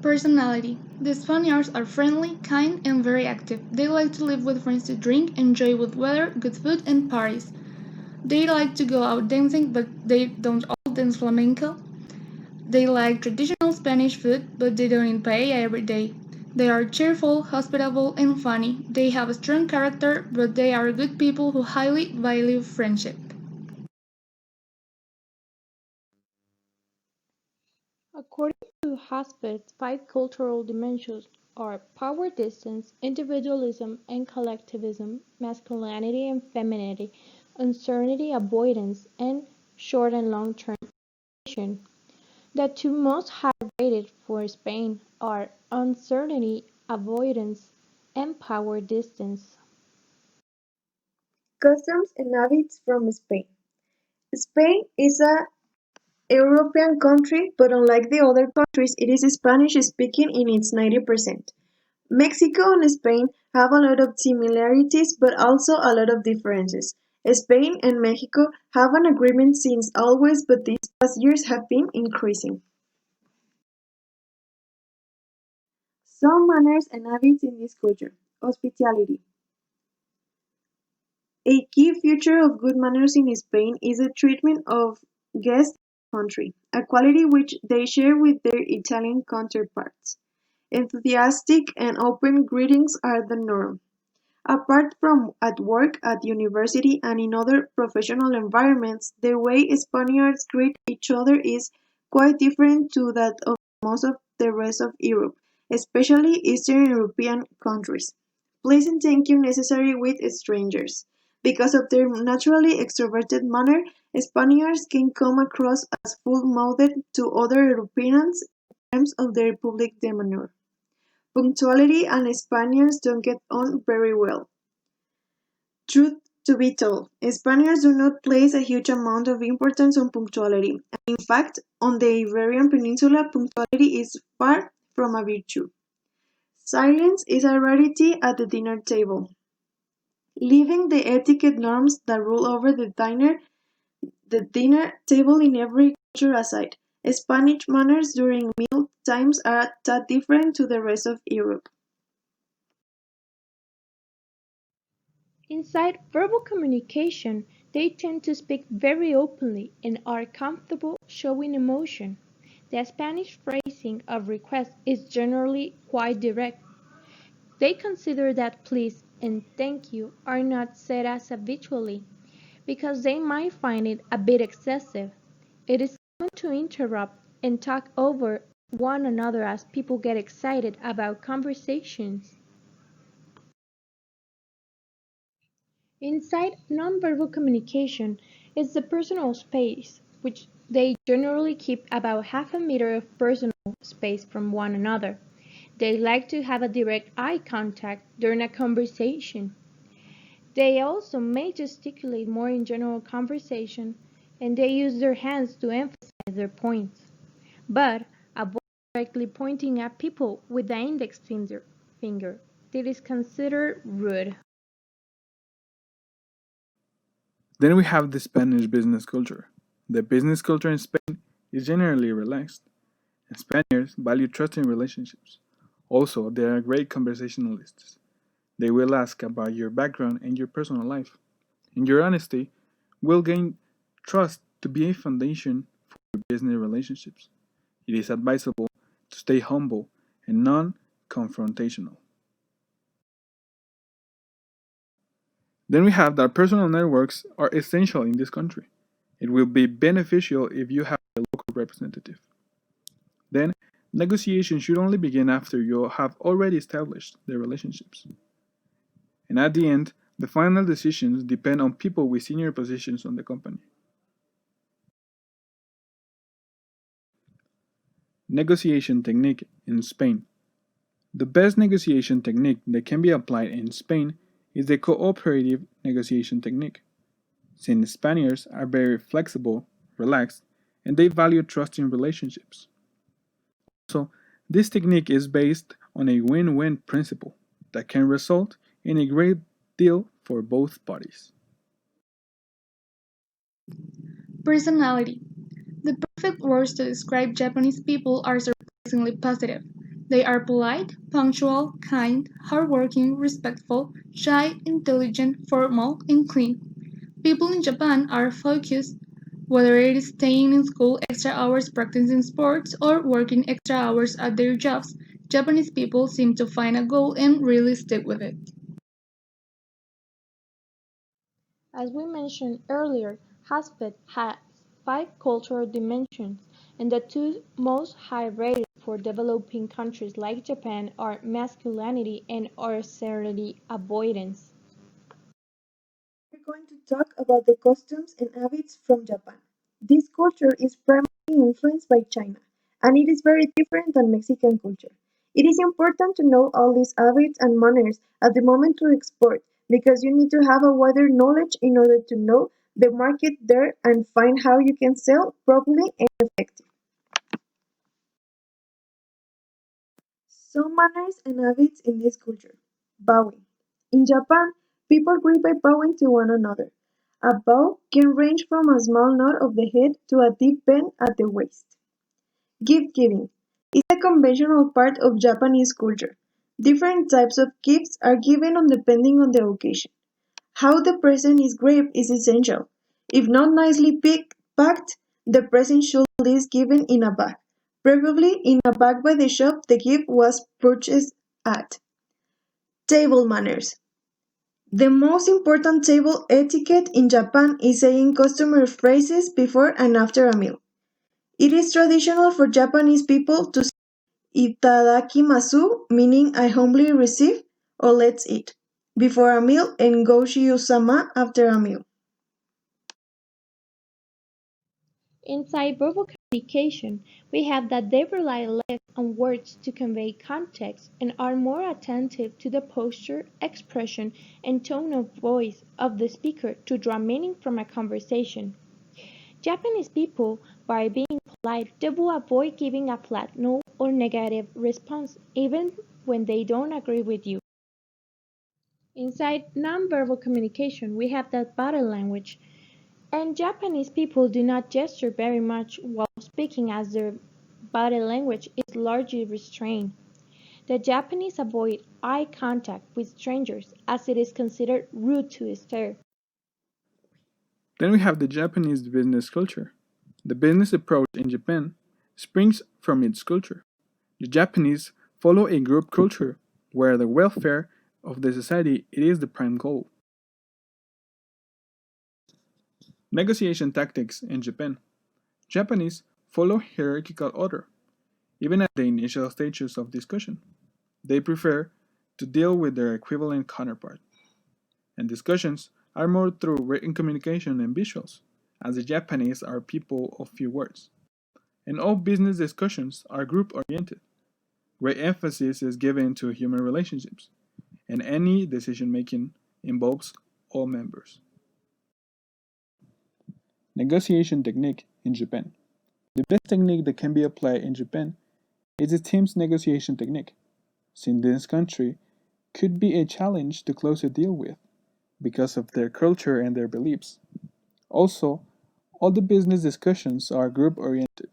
Personality. The Spaniards are friendly, kind, and very active. They like to live with friends to drink, enjoy good weather, good food, and parties. They like to go out dancing, but they don't all dance flamenco. They like traditional Spanish food, but they don't eat paella every day. They are cheerful, hospitable, and funny. They have a strong character, but they are good people who highly value friendship. According to Haspet's five cultural dimensions are power distance, individualism and collectivism, masculinity and femininity, uncertainty avoidance, and short and long-term vision. The two most high rated for Spain are uncertainty avoidance and power distance. Customs and habits from Spain. Spain is a European country, but unlike the other countries, it is Spanish-speaking in its 90%. Mexico and Spain have a lot of similarities, but also a lot of differences. Spain and Mexico have an agreement since always, but these past years have been increasing. Some manners and habits in this culture. Hospitality. A key feature of good manners in Spain is the treatment of guests in the country, a quality which they share with their Italian counterparts. Enthusiastic and open greetings are the norm. Apart from at work, at university, and in other professional environments, the way Spaniards greet each other is quite different to that of most of the rest of Europe, especially Eastern European countries. Please and thank you necessary with strangers. Because of their naturally extroverted manner, Spaniards can come across as full-mouthed to other Europeans in terms of their public demeanor. Punctuality and Spaniards don't get on very well. Truth to be told, Spaniards do not place a huge amount of importance on punctuality, and in fact, on the Iberian Peninsula, punctuality is far from a virtue. Silence is a rarity at the dinner table. Leaving the etiquette norms that rule over the dinner table in every culture aside, Spanish manners during meal times are a tad different to the rest of Europe. Inside verbal communication, they tend to speak very openly and are comfortable showing emotion. The Spanish phrasing of request is generally quite direct. They consider that please and thank you are not said as habitually because they might find it a bit excessive. It is common to interrupt and talk over one another as people get excited about conversations. Inside nonverbal communication is the personal space, which they generally keep about half a meter of personal space from one another. They like to have a direct eye contact during a conversation. They also may gesticulate more in general conversation, and they use their hands to emphasize their points, but avoid directly pointing at people with the index finger. It is considered rude. Then we have the Spanish business culture. The business culture in Spain is generally relaxed, and Spaniards value trusting relationships. Also, they are great conversationalists. They will ask about your background and your personal life, and your honesty will gain trust to be a foundation for your business relationships. It is advisable to stay humble and non confrontational. Then we have that personal networks are essential in this country. It will be beneficial if you have a local representative. Then, negotiations should only begin after you have already established the relationships. And at the end, the final decisions depend on people with senior positions on the company. Negotiation technique in Spain. The best negotiation technique that can be applied in Spain is the cooperative negotiation technique, since Spaniards are very flexible, relaxed, and they value trusting relationships. So, this technique is based on a win win principle that can result in a great deal for both parties. Personality. The perfect words to describe Japanese people are surprisingly positive. They are polite, punctual, kind, hardworking, respectful, shy, intelligent, formal, and clean. People in Japan are focused, whether it is staying in school extra hours practicing sports or working extra hours at their jobs. Japanese people seem to find a goal and really stick with it. As we mentioned earlier, Hazfed has five cultural dimensions, and the two most high rated for developing countries like Japan are masculinity and austerity avoidance. We're going to talk about the customs and habits from Japan. This culture is primarily influenced by China, and it is very different than Mexican culture. It is important to know all these habits and manners at the moment to export because you need to have a wider knowledge in order to know the market there and find how you can sell properly and effectively. Some manners and habits in this culture. Bowing. In Japan, people greet by bowing to one another. A bow can range from a small nod of the head to a deep bend at the waist. Gift giving is a conventional part of Japanese culture. Different types of gifts are given on depending on the occasion. How the present is wrapped is essential. If not nicely packed, the present should be at least given in a bag, preferably in a bag by the shop the gift was purchased at. Table manners. The most important table etiquette in Japan is saying customary phrases before and after a meal. It is traditional for Japanese people to say "itadakimasu", meaning "I humbly receive" or "let's eat" before a meal and "goshi-sama" after a meal. Inside verbal communication, we have that they rely less on words to convey context and are more attentive to the posture, expression, and tone of voice of the speaker to draw meaning from a conversation. Japanese people, by being polite, they will avoid giving a flat no or negative response, even when they don't agree with you. Inside nonverbal communication, we have that body language. And Japanese people do not gesture very much while speaking as their body language is largely restrained. The Japanese avoid eye contact with strangers as it is considered rude to stare. Then we have the Japanese business culture. The business approach in Japan springs from its culture. The Japanese follow a group culture where the welfare of the society it is the prime goal. Negotiation tactics in Japan. Japanese follow hierarchical order, even at the initial stages of discussion. They prefer to deal with their equivalent counterpart, and discussions are more through written communication and visuals, as the Japanese are people of few words. And all business discussions are group oriented. Great emphasis is given to human relationships, and any decision making involves all members. Negotiation technique in Japan. The best technique that can be applied in Japan is the team's negotiation technique, since this country could be a challenge to close a deal with because of their culture and their beliefs. Also, all the business discussions are group oriented.